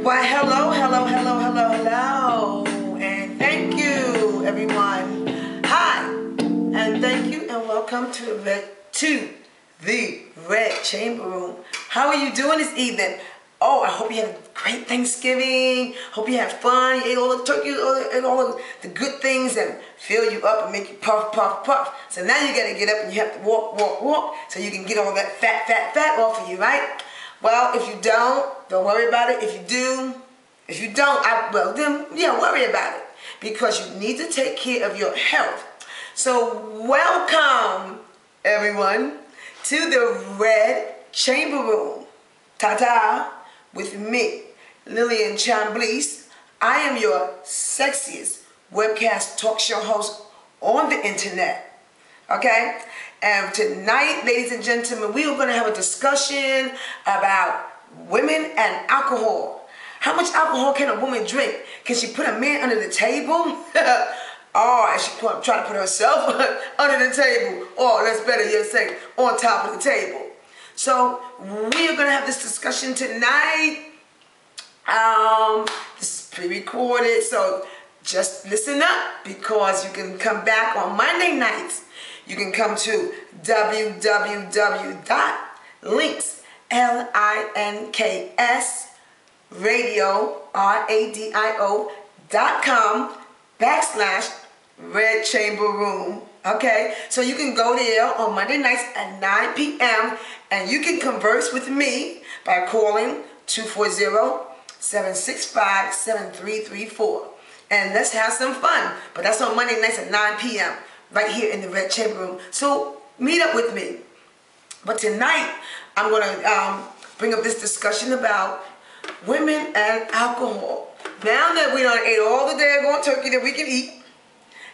Why, hello, hello, hello, hello, hello, and thank you, everyone. Hi, and thank you, and welcome to the Red Chamber Room. How are you doing this evening? Oh, I hope you had a great Thanksgiving. Hope you had fun. You ate all the turkey, ate all of the good things and fill you up and make you puff, puff, puff. So now you gotta get up and you have to walk, walk, walk, so you can get all that fat off of you, right? Well, if you don't worry about it. If you don't, then worry about it, because you need to take care of your health. So welcome, everyone, to the Red Chamber Room. Ta-ta, with me, Lillian. I am your sexiest webcast talk show host on the internet. Okay? And tonight, ladies and gentlemen, we are going to have a discussion about women and alcohol. How much alcohol can a woman drink? Can she put a man under the table? Or is she trying to put herself under the table? Or that's better yet say, on top of the table. So we are going to have this discussion tonight. This is pre-recorded, so just listen up, because you can come back on Monday nights. You can come to www.linksradio.com/Red Chamber Room. Okay, so you can go there on Monday nights at 9 p.m. and you can converse with me by calling 240-765-7334. And let's have some fun. But that's on Monday nights at 9 p.m. right here in the Red Chamber Room. So meet up with me. But tonight, I'm going to bring up this discussion about women and alcohol. Now that we done ate all the daggone turkey that we can eat,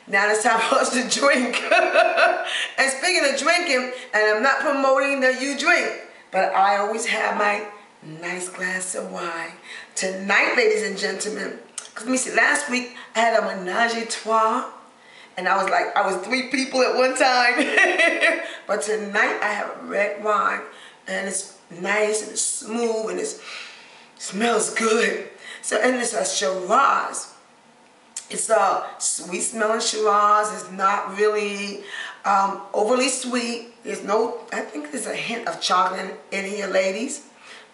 now it's time for us to drink. And speaking of drinking, and I'm not promoting that you drink, but I always have my nice glass of wine. Tonight, ladies and gentlemen, because let me see, last week I had a menage a trois, and I was 3 people at one time. But tonight I have a red wine, and it's nice and it's smooth and it smells good. So, and it's a Shiraz. It's a sweet smelling Shiraz. It's not really overly sweet. There's no, I think there's a hint of chocolate in here, ladies.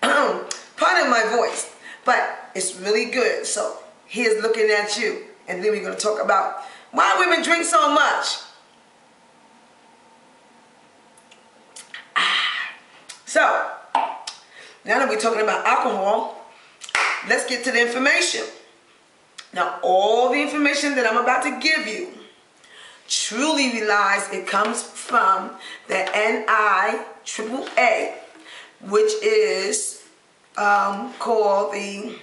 Pardon my voice, but it's really good. So here's looking at you, and then we're going to talk about why women drink so much. So, now that we're talking about alcohol, let's get to the information. Now, all the information that I'm about to give you truly realize it comes from the NIAAA, which is called the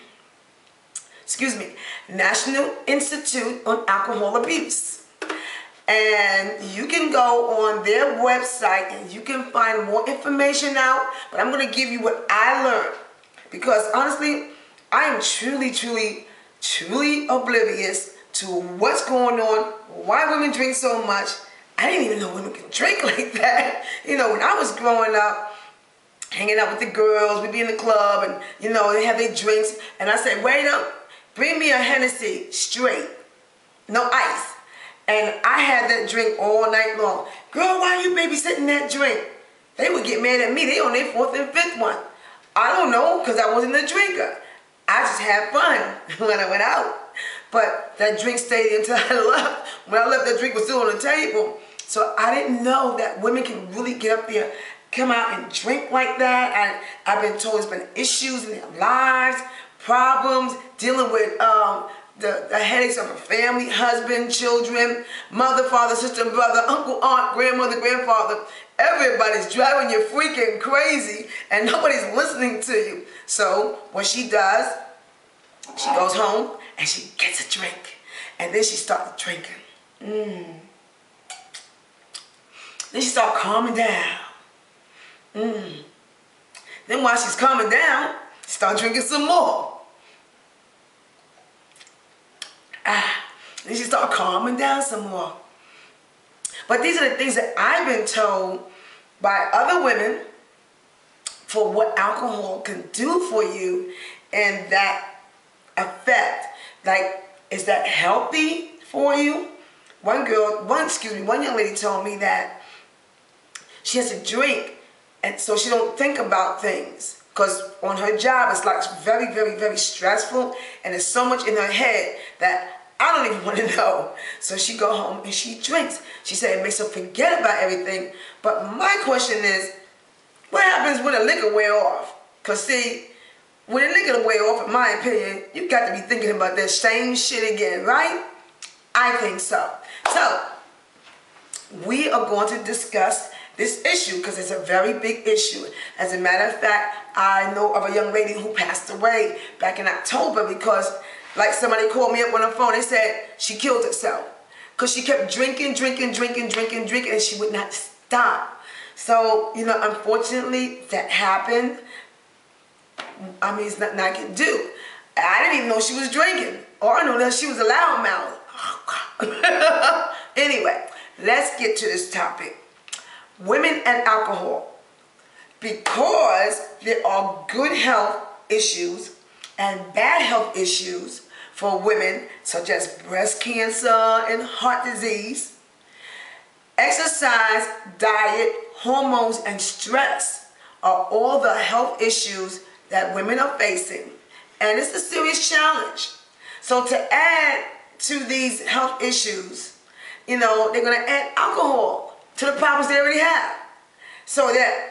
National Institute on Alcohol Abuse. And you can go on their website and you can find more information out, but I'm going to give you what I learned, because honestly, I am truly oblivious to what's going on, why women drink so much. I didn't even know women could drink like that. You know, when I was growing up, hanging out with the girls, we'd be in the club, and you know, they have their drinks, and I said, wait up, bring me a Hennessy straight, no ice. And I had that drink all night long. Girl, why are you babysitting that drink? They would get mad at me. They on their 4th and 5th one. I don't know, because I wasn't a drinker. I just had fun when I went out. But that drink stayed until I left. When I left, that drink was still on the table. So I didn't know that women can really get up there, come out and drink like that. I've been told there's been issues in their lives, problems, dealing with the headaches of a family, husband, children, mother, father, sister, brother, uncle, aunt, grandmother, grandfather. Everybody's driving you freaking crazy and nobody's listening to you. So what she does, she goes home and she gets a drink. And then she starts drinking. Then she starts calming down. Then while she's calming down, she starts drinking some more. Then she starts calming down some more. But these are the things that I've been told by other women for what alcohol can do for you, and that effect. Like, is that healthy for you? One young lady told me that she has to drink, and so she don't think about things. Because on her job, it's like very, very, very stressful, and there's so much in her head that I don't even want to know. So she go home and she drinks. She said it makes her forget about everything. But my question is, what happens when the liquor wear off? Because see, when the liquor wear off, in my opinion, you got to be thinking about that same shit again, right? I think so. So, we are going to discuss this issue because it's a very big issue. As a matter of fact, I know of a young lady who passed away back in October because, like, somebody called me up on the phone. They said she killed herself because she kept drinking, and she would not stop. So, you know, unfortunately, that happened. I mean, it's nothing I can do. I didn't even know she was drinking. Or I know that she was a loudmouth. Anyway, let's get to this topic. Women and alcohol. Because there are good health issues and bad health issues for women, such as breast cancer and heart disease, exercise, diet, hormones, and stress are all the health issues that women are facing. And it's a serious challenge. So to add to these health issues, you know, they're going to add alcohol to the problems they already have. So that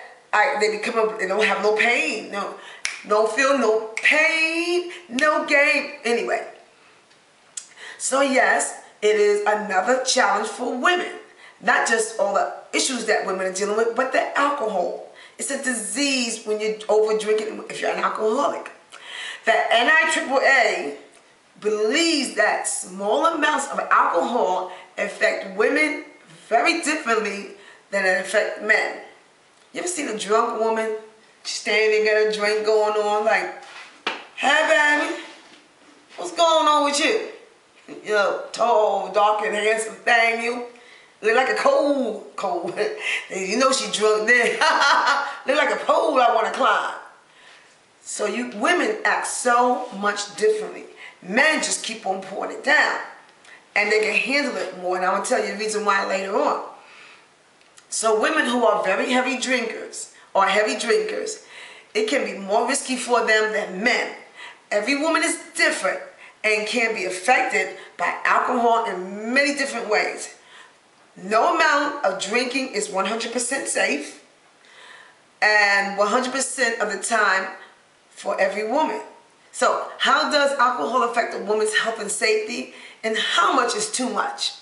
they don't have no pain, no feel, no pain, no gain. Anyway, so yes, it is another challenge for women. Not just all the issues that women are dealing with, but the alcohol. It's a disease when you're over drinking if you're an alcoholic. The NIAAA believes that small amounts of alcohol affect women very differently than it affects men. You ever seen a drunk woman? She's standing, got a drink going on, like, hey baby, what's going on with you? You know, tall, dark, and handsome thing, you look like a cold. You know she drunk then. Look like a pole I want to climb. So you women act so much differently. Men just keep on pouring it down. And they can handle it more. And I'm going to tell you the reason why later on. So women who are very heavy drinkers or heavy drinkers, it can be more risky for them than men. Every woman is different and can be affected by alcohol in many different ways. No amount of drinking is 100% safe, and 100% of the time for every woman. So how does alcohol affect a woman's health and safety, and how much is too much?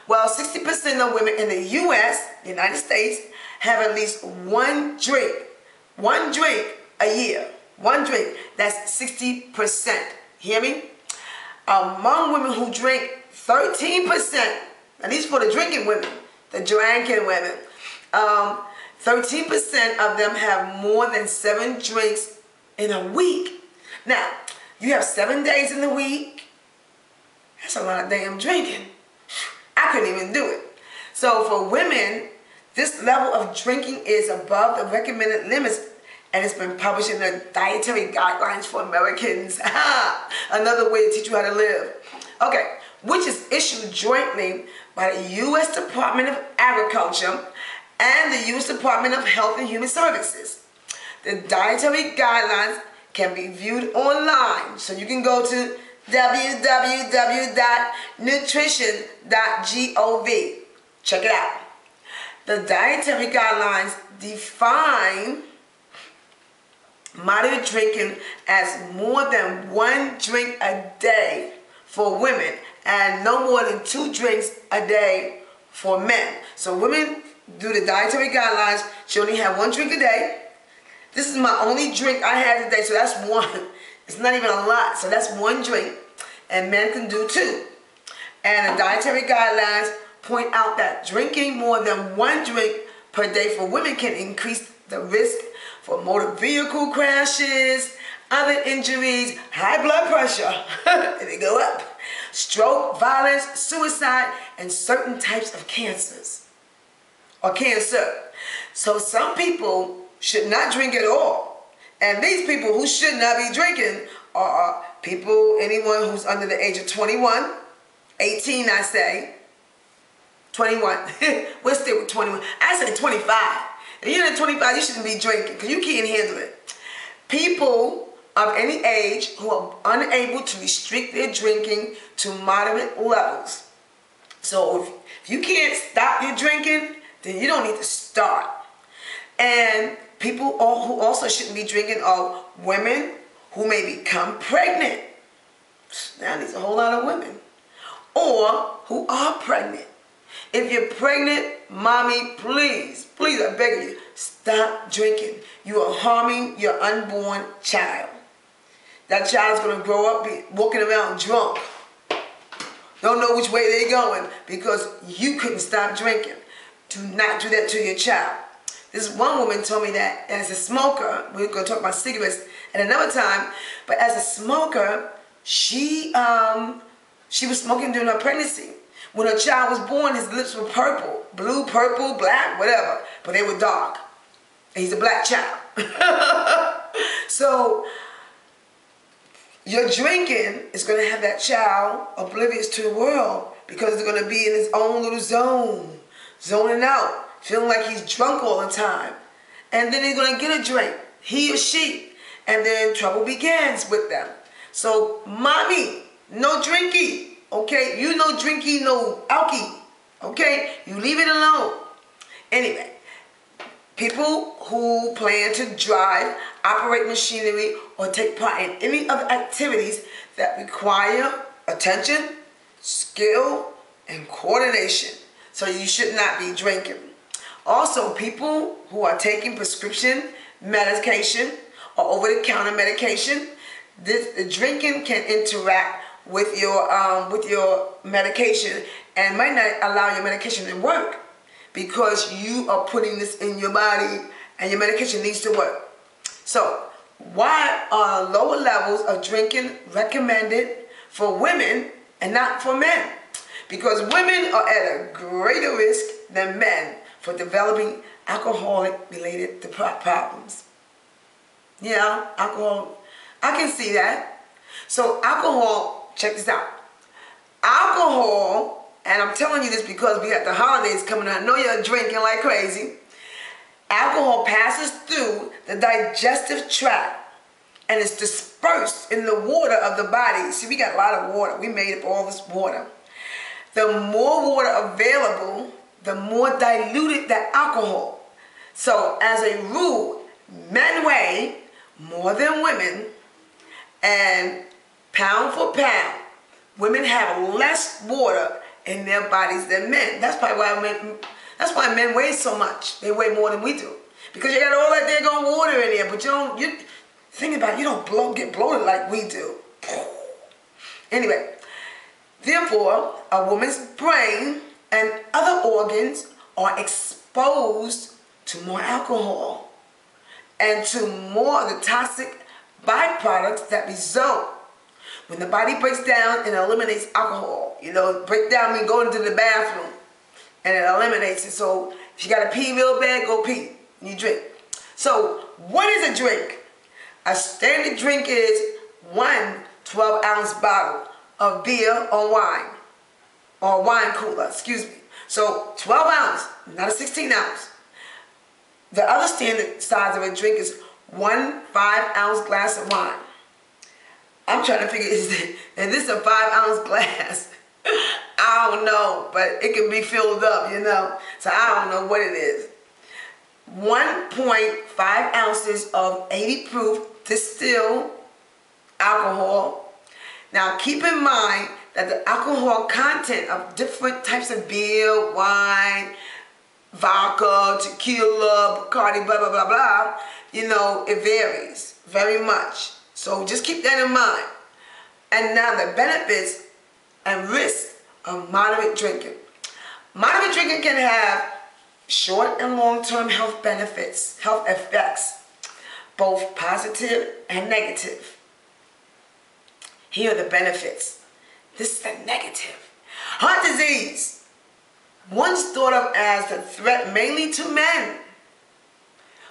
Well, 60% of women in the U.S., the United States, have at least one drink a year. One drink, that's 60%. Hear me? Among women who drink, 13%, and these for the drinking women, the drinking women, 13% of them have more than 7 drinks in a week. Now, you have 7 days in the week. That's a lot of damn drinking. I couldn't even do it. So for women, this level of drinking is above the recommended limits, and it's been published in the Dietary Guidelines for Americans. Another way to teach you how to live. Okay, which is issued jointly by the U.S. Department of Agriculture and the U.S. Department of Health and Human Services. The dietary guidelines can be viewed online, so you can go to www.nutrition.gov. Check it out. The dietary guidelines define moderate drinking as more than 1 drink a day for women and no more than 2 drinks a day for men. So women do the dietary guidelines, she only have 1 drink a day. This is my only drink I had today, so that's 1. It's not even a lot, so that's 1 drink, and men can do 2. And the dietary guidelines point out that drinking more than 1 drink per day for women can increase the risk for motor vehicle crashes, other injuries, high blood pressure, they go up, stroke, violence, suicide, and certain types of cancers, or cancer. So some people should not drink at all. And these people who should not be drinking are anyone who's under the age of 21, 18 I say, 21, we're still with 21, I say 25. If you're at 25, you shouldn't be drinking because you can't handle it. People of any age who are unable to restrict their drinking to moderate levels. So if you can't stop your drinking, then you don't need to start. And people who also shouldn't be drinking are women who may become pregnant. Now there's a whole lot of women. Or who are pregnant. If you're pregnant, mommy, please, please, I beg you, stop drinking. You are harming your unborn child. That child's going to grow up walking around drunk. Don't know which way they're going because you couldn't stop drinking. Do not do that to your child. This one woman told me that as a smoker, we're going to talk about cigarettes at another time, but as a smoker, she was smoking during her pregnancy. When her child was born, his lips were purple, blue, purple, black, whatever, but they were dark. And he's a black child. So your drinking is going to have that child oblivious to the world because they're going to be in his own little zone, zoning out, feeling like he's drunk all the time. And then he's going to get a drink, he or she, and then trouble begins with them. So, mommy, no drinky, okay? You no drinky, no alky, okay? You leave it alone. Anyway, people who plan to drive, operate machinery, or take part in any other activities that require attention, skill, and coordination. So you should not be drinking. Also, people who are taking prescription medication or over-the-counter medication, the drinking can interact with your medication and might not allow your medication to work because you are putting this in your body and your medication needs to work. So, why are lower levels of drinking recommended for women and not for men? Because women are at a greater risk than men for developing alcoholic-related problems. Yeah, alcohol, I can see that. So alcohol, check this out. Alcohol, and I'm telling you this because we got the holidays coming up. I know you're drinking like crazy. Alcohol passes through the digestive tract and is dispersed in the water of the body. See, we got a lot of water. We made up all this water. The more water available, the more diluted the alcohol. So, as a rule, men weigh more than women, and pound for pound, women have less water in their bodies than men. That's probably why men weigh so much. They weigh more than we do. Because you got all that daggone water in there, but you think about it, you don't get bloated like we do. Anyway, therefore, a woman's brain and other organs are exposed to more alcohol and to more of the toxic byproducts that result when the body breaks down and eliminates alcohol. You know, break down means going to the bathroom and it eliminates it. So if you got to pee real bad, go pee. You drink. So what is a drink? A standard drink is one 12-ounce bottle of beer or wine. Or wine cooler, excuse me. So 12 ounce, not a 16 ounce. The other standard size of a drink is one 5-ounce glass of wine. I'm trying to figure, is this a 5-ounce glass? I don't know, but it can be filled up, you know. So I don't know what it is. 1.5 ounces of 80 proof distilled alcohol. Now keep in mind that the alcohol content of different types of beer, wine, vodka, tequila, Bacardi, blah, blah, blah, blah, you know, it varies very much. So just keep that in mind. And now the benefits and risks of moderate drinking. Moderate drinking can have short and long-term health benefits, health effects, both positive and negative. Here are the benefits. This is the negative. Heart disease, once thought of as a threat mainly to men.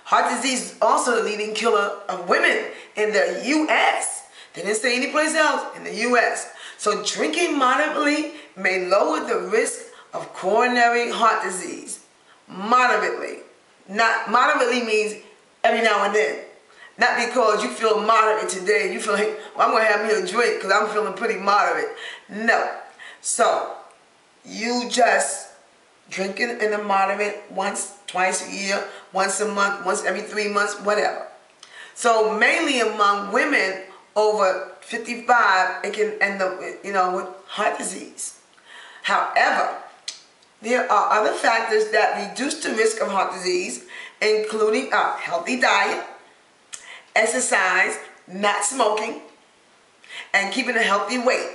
Heart disease is also the leading killer of women in the U.S. They didn't say anyplace else, in the U.S. So drinking moderately may lower the risk of coronary heart disease. Moderately. Not moderately means every now and then. Not because you feel moderate today, you feel like, well, I'm going to have me a drink because I'm feeling pretty moderate. No. So, you just drink it in a moderate once, twice a year, once a month, once every 3 months, whatever. So, mainly among women over 55, it can end up with, with heart disease. However, there are other factors that reduce the risk of heart disease, including a healthy diet, exercise, not smoking, and keeping a healthy weight.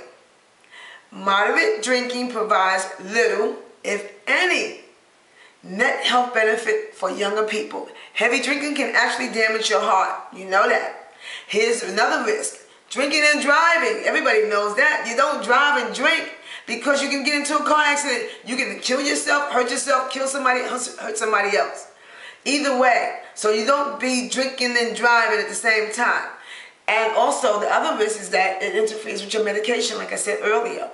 Moderate drinking provides little, if any, net health benefit for younger people. Heavy drinking can actually damage your heart. You know that. Here's another risk. Drinking and driving. Everybody knows that. You don't drive and drink because you can get into a car accident. You can kill yourself, kill somebody, hurt somebody else. Either way. So you don't be drinking and driving at the same time. And also the other risk is that it interferes with your medication, like I said earlier.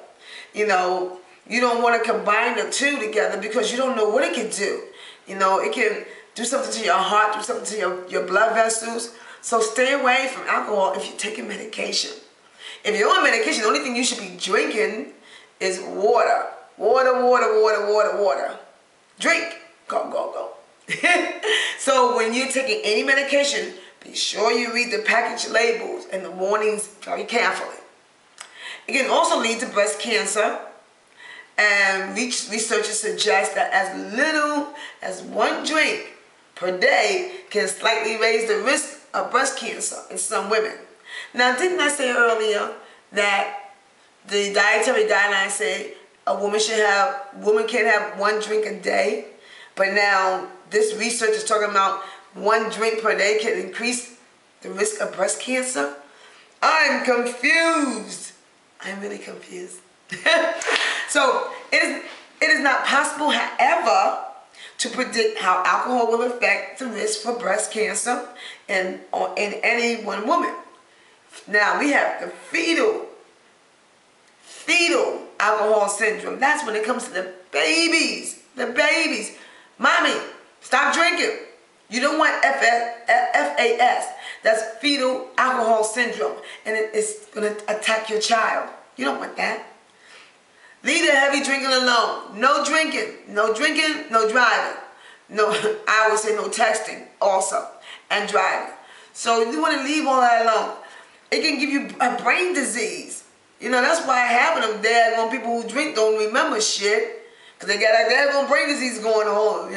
You don't want to combine the two together because you don't know what it can do. It can do something to your heart, do something to your blood vessels. So stay away from alcohol if you're taking medication. If you're on medication, the only thing you should be drinking is water. Water, water, water, water, water. Drink. Go, go, go. So when you're taking any medication, be sure you read the package labels and the warnings very carefully. It can also lead to breast cancer, and researchers suggest that as little as 1 drink per day can slightly raise the risk of breast cancer in some women. Now, didn't I say earlier that the dietary guidelines say a woman can't have 1 drink a day? But now this research is talking about 1 drink per day can increase the risk of breast cancer. I'm confused. I'm really confused. So it is not possible, however, to predict how alcohol will affect the risk for breast cancer in any one woman. Now we have the fetal alcohol syndrome. That's when it comes to the babies. The babies. Mommy, stop drinking. You don't want FAS. That's fetal alcohol syndrome. And it's going to attack your child. You don't want that. Leave the heavy drinking alone. No drinking. No drinking, no driving. No, I would say no texting also. And driving. So you want to leave all that alone. It can give you a brain disease. That's why half of them daggone people who drink don't remember shit. Because they got a daggone brain disease going on.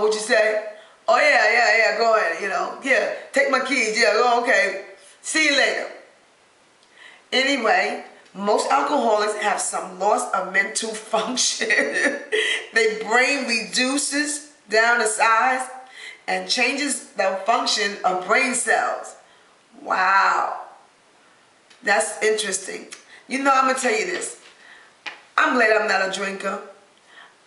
What you say? Oh, yeah, go ahead, yeah, take my keys, yeah, go, okay, see you later. Anyway, most alcoholics have some loss of mental function. Their brain reduces down to size and changes the function of brain cells. Wow. That's interesting. I'm going to tell you this. I'm glad I'm not a drinker.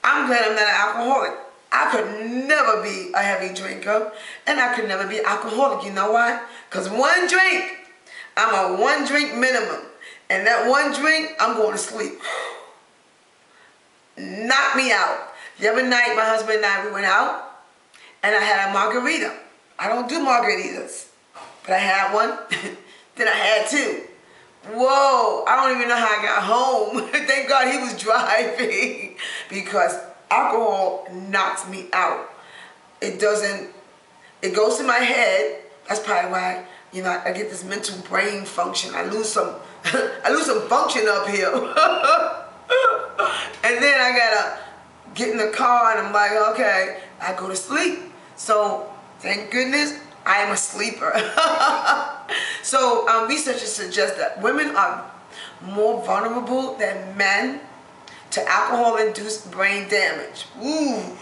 I'm glad I'm not an alcoholic. I could never be a heavy drinker, and I could never be alcoholic. You know why? Because 1 drink, I'm a 1 drink minimum. And that 1 drink, I'm going to sleep. Knock me out. The other night, my husband and I, we went out, and I had a margarita. I don't do margaritas, but I had one. Then I had 2. Whoa, I don't even know how I got home. Thank God he was driving. Because alcohol knocks me out. It goes to my head. That's probably why, I get this mental brain function. I lose some function up here. And then I gotta get in the car and I'm like, okay, I go to sleep. So, thank goodness, I am a sleeper. So, researchers suggest that women are more vulnerable than men to alcohol-induced brain damage. Ooh.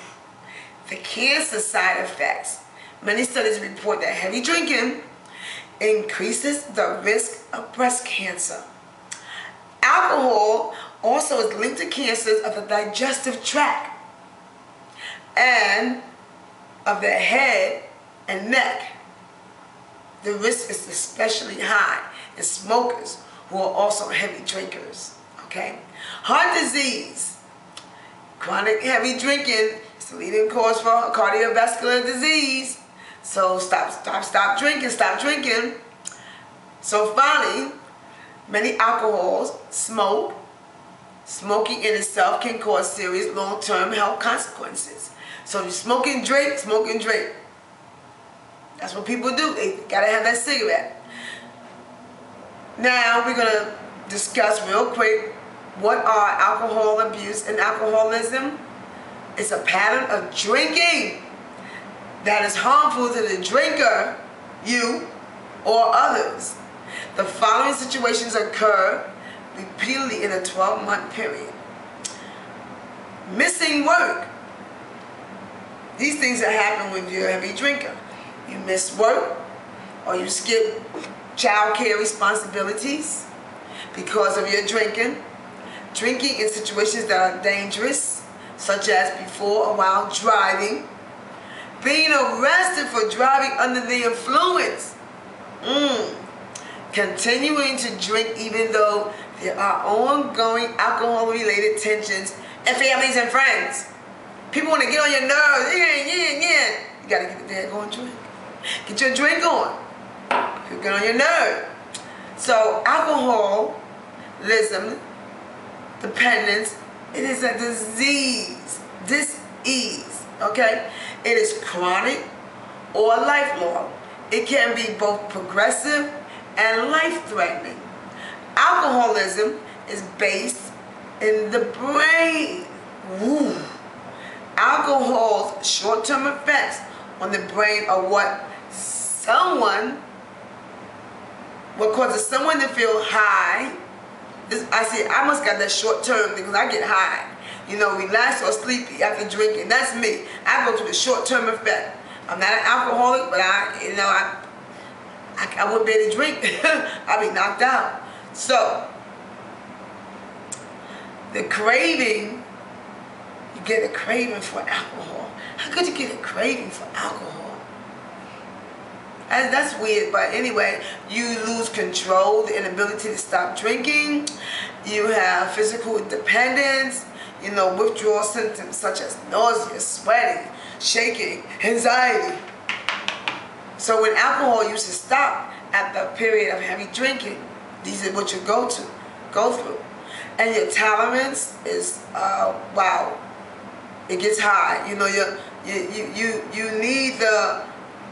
The cancer side effects. Many studies report that heavy drinking increases the risk of breast cancer. Alcohol also is linked to cancers of the digestive tract and of the head and neck. The risk is especially high in smokers who are also heavy drinkers, okay? Heart disease. Chronic heavy drinking is the leading cause for cardiovascular disease. So stop drinking. So finally, many alcohols, smoking in itself can cause serious long-term health consequences. So you smoke and drink. That's what people do. They gotta have that cigarette. Now we're gonna discuss real quick what are alcohol abuse and alcoholism. It's a pattern of drinking that is harmful to the drinker, you, or others. The following situations occur repeatedly in a 12-month period. Missing work. These things that happen when you're a heavy drinker. You miss work, or you skip child care responsibilities because of your drinking. Drinking in situations that are dangerous, such as before or while driving. Being arrested for driving under the influence. Continuing to drink even though there are ongoing alcohol-related tensions in families and friends. People want to get on your nerves. Yeah. You got to get the daggone drink. Get your drink on. You get on your nerve. So alcoholism, dependence, it is a disease. Dis-ease, okay? It is chronic or lifelong. It can be both progressive and life-threatening. Alcoholism is based in the brain. Alcohol's short-term effects on the brain are what causes someone to feel high. I must got that short-term because I get high. Relaxed or sleepy after drinking. That's me. I go through the short-term effect. I'm not an alcoholic, but I wouldn't be able to drink. I'd be knocked out. So, the craving, you get a craving for alcohol. How could you get a craving for alcohol? That's weird, but anyway, you lose control, the inability to stop drinking. You have physical dependence, withdrawal symptoms such as nausea, sweating, shaking, anxiety. So when alcohol use to stop at the period of heavy drinking, these are what you go through. And your tolerance is, wow, it gets high. You need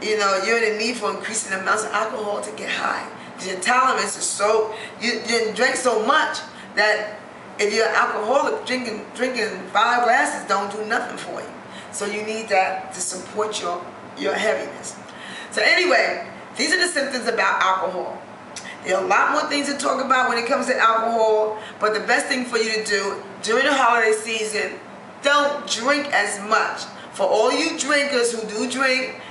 you're in the need for increasing amounts of alcohol to get high. Your tolerance is so, you drink so much that if you're alcoholic, drinking 5 glasses don't do nothing for you. So you need that to support your heaviness. So anyway, these are the symptoms about alcohol. There are a lot more things to talk about when it comes to alcohol, but the best thing for you to do during the holiday season, don't drink as much. For all you drinkers who do drink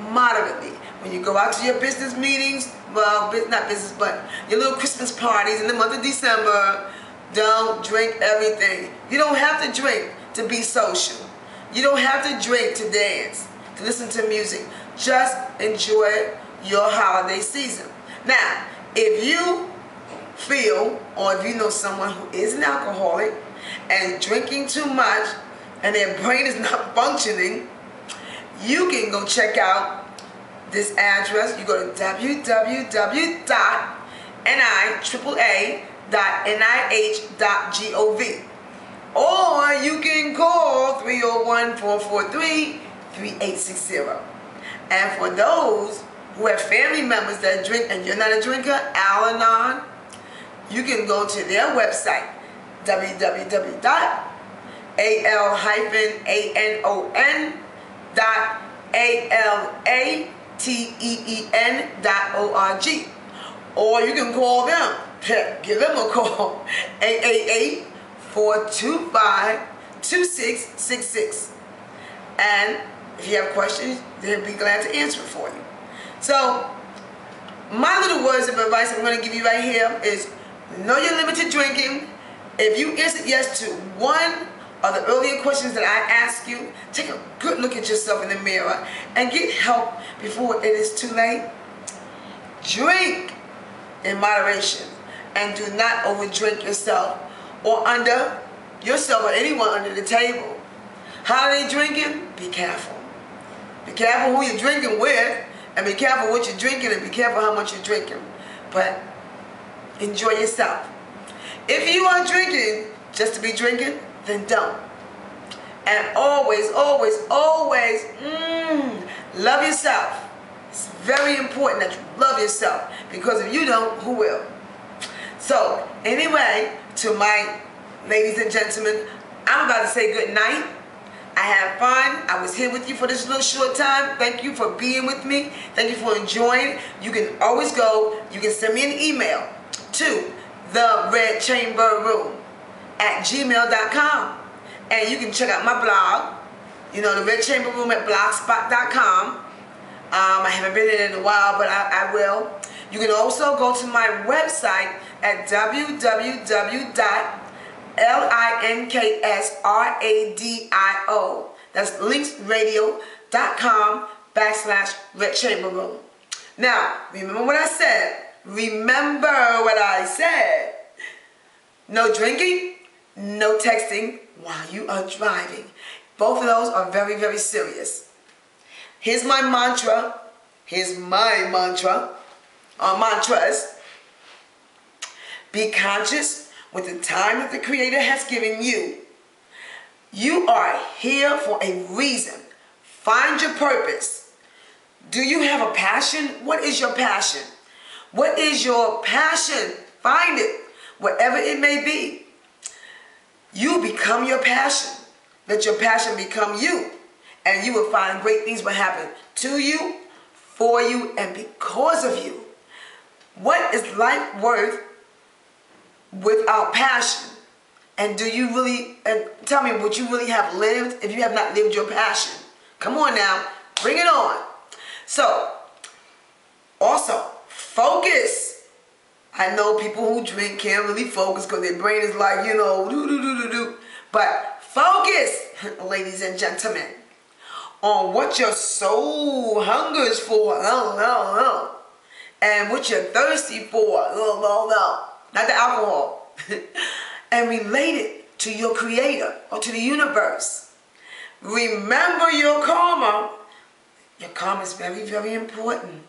moderately. When you go out to your business meetings, well, not business, but your little Christmas parties in the month of December, don't drink everything. You don't have to drink to be social. You don't have to drink to dance, to listen to music. Just enjoy your holiday season. Now, if you feel, or if you know someone who is an alcoholic and drinking too much and their brain is not functioning, you can go check out this address. You go to www.niaaa.nih.gov, or you can call 301-443-3860. And for those who have family members that drink and you're not a drinker, Al-Anon, you can go to their website, www.al-anon.org, or you can call them. Give them a call, 888-425-2666. And if you have questions, they'll be glad to answer it for you. So, my little words of advice I'm going to give you right here is, know your limit to drinking. If you answered yes to one of the earlier questions that I asked you, take a good look at yourself in the mirror and get help before it is too late. Drink in moderation and do not overdrink yourself or under yourself or anyone under the table. How are they drinking? Be careful. Be careful who you're drinking with, and be careful what you're drinking, and be careful how much you're drinking. But enjoy yourself. If you are drinking just to be drinking, then don't. And always, always, always love yourself. It's very important that you love yourself, because if you don't, who will? So anyway, to my ladies and gentlemen, I'm about to say good night. I had fun. I was here with you for this little short time. Thank you for being with me. Thank you for enjoying. You can always go, you can send me an email to theredchamberroom@gmail.com. And you can check out my blog, you know, the Red Chamber Room at blogspot.com. I haven't been in it in a while, but I will. You can also go to my website at www.linksradio.com. That's linksradio.com/Red Chamber Room. Now, remember what I said. Remember what I said. No drinking, no texting while you are driving. Both of those are very, very serious. Here's my mantra. Here's my mantra. Or mantras. Be conscious with the time that the Creator has given you. You are here for a reason. Find your purpose. Do you have a passion? What is your passion? What is your passion? Find it, whatever it may be. You become your passion. Let your passion become you. And you will find great things will happen to you, for you, and because of you. What is life worth without passion? And do you really, and tell me, would you really have lived if you have not lived your passion? Come on now, bring it on. So, also, focus. I know people who drink can't really focus because their brain is like, you know, do. But focus, ladies and gentlemen, on what your soul hungers for. And what you're thirsty for. Not the alcohol. And relate it to your Creator or to the universe. Remember your karma. Your karma is very, very important.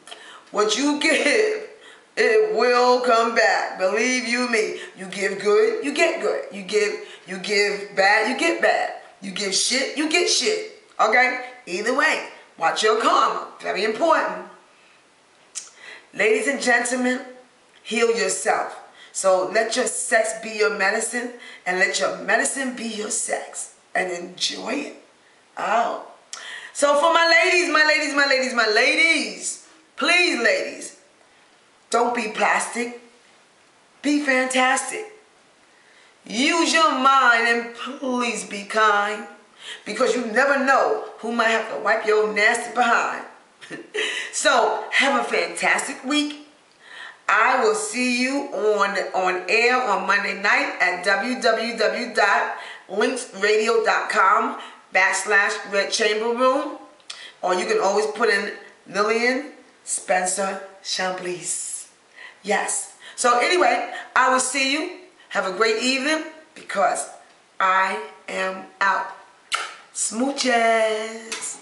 What you give, it will come back. Believe you me. You give good, you get good. You give bad, you get bad. You give shit, you get shit. Okay? Either way, watch your karma. Very important. Ladies and gentlemen, heal yourself. So let your sex be your medicine, and let your medicine be your sex, and enjoy it. Oh. So for my ladies, please, ladies, don't be plastic. Be fantastic. Use your mind, and please be kind, because you never know who might have to wipe your nasty behind. So have a fantastic week. I will see you on air on Monday night at www.linksradio.com/Red Chamber Room. Or you can always put in Lillian Spencer Chambliss. Yes. So anyway, I will see you. Have a great evening, because I am out. Smooches.